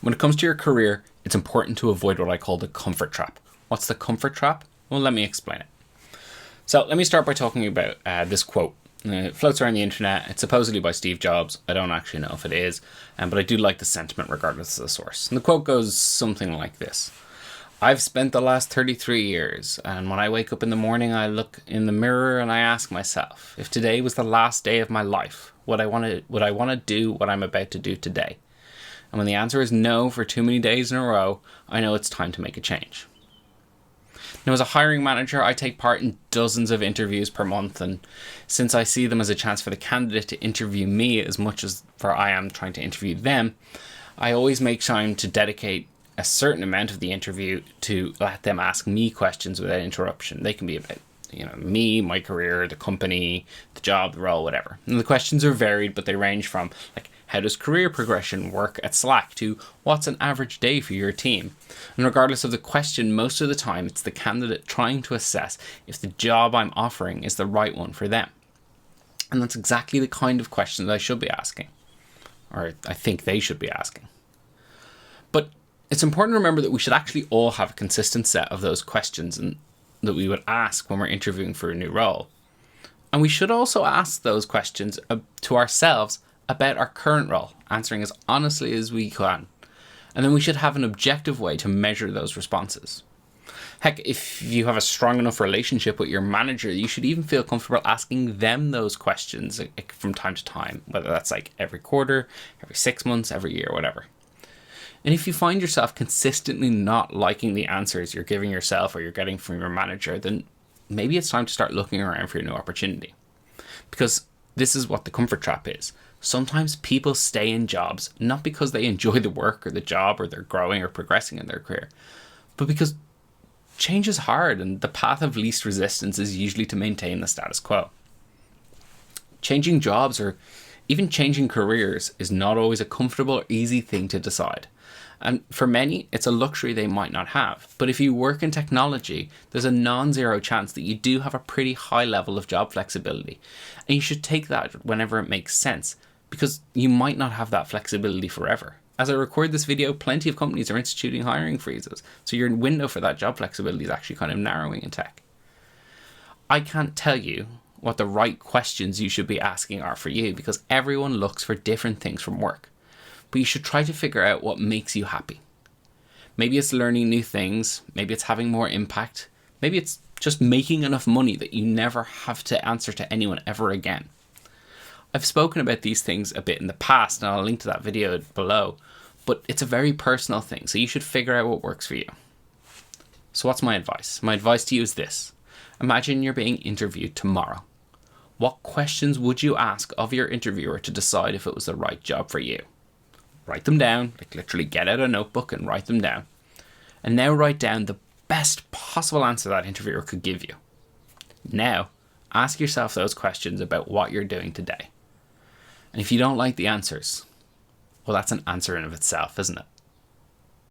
When it comes to your career, it's important to avoid what I call the comfort trap. What's the comfort trap? Well, let me explain it. So let me start by talking about this quote. It floats around the internet. It's supposedly by Steve Jobs. I don't actually know if it is, but I do like the sentiment regardless of the source. And the quote goes something like this. I've spent the last 33 years, and when I wake up in the morning, I look in the mirror and I ask myself, if today was the last day of my life, would I want to do what I'm about to do today? And when the answer is no for too many days in a row, I know it's time to make a change. Now, as a hiring manager, I take part in dozens of interviews per month, and since I see them as a chance for the candidate to interview me as much as for I am trying to interview them, I always make time to dedicate a certain amount of the interview to let them ask me questions without interruption. They can be about, me, my career, the company, the job, the role, whatever. And the questions are varied, but they range from, how does career progression work at Slack to what's an average day for your team? And regardless of the question, most of the time it's the candidate trying to assess if the job I'm offering is the right one for them. And that's exactly the kind of question that I should be asking, or I think they should be asking. But it's important to remember that we should actually all have a consistent set of those questions and that we would ask when we're interviewing for a new role. And we should also ask those questions to ourselves about our current role, answering as honestly as we can. And then we should have an objective way to measure those responses. Heck, if you have a strong enough relationship with your manager, you should even feel comfortable asking them those questions from time to time, whether that's every quarter, every 6 months, every year, whatever. And if you find yourself consistently not liking the answers you're giving yourself or you're getting from your manager, then maybe it's time to start looking around for a new opportunity. Because this is what the comfort trap is. Sometimes people stay in jobs not because they enjoy the work or the job or they're growing or progressing in their career, but because change is hard and the path of least resistance is usually to maintain the status quo. Changing jobs or even changing careers is not always a comfortable or easy thing to decide. And for many, it's a luxury they might not have. But if you work in technology, there's a non-zero chance that you do have a pretty high level of job flexibility. And you should take that whenever it makes sense, because you might not have that flexibility forever. As I record this video, plenty of companies are instituting hiring freezes. So your window for that job flexibility is actually kind of narrowing in tech. I can't tell you what the right questions you should be asking are for you, because everyone looks for different things from work. But you should try to figure out what makes you happy. Maybe it's learning new things. Maybe it's having more impact. Maybe it's just making enough money that you never have to answer to anyone ever again. I've spoken about these things a bit in the past, and I'll link to that video below, but it's a very personal thing, so you should figure out what works for you. So what's my advice? My advice to you is this. Imagine you're being interviewed tomorrow. What questions would you ask of your interviewer to decide if it was the right job for you? Write them down, literally get out a notebook and write them down. And now write down the best possible answer that interviewer could give you. Now, ask yourself those questions about what you're doing today. And if you don't like the answers, well, that's an answer in of itself, isn't it?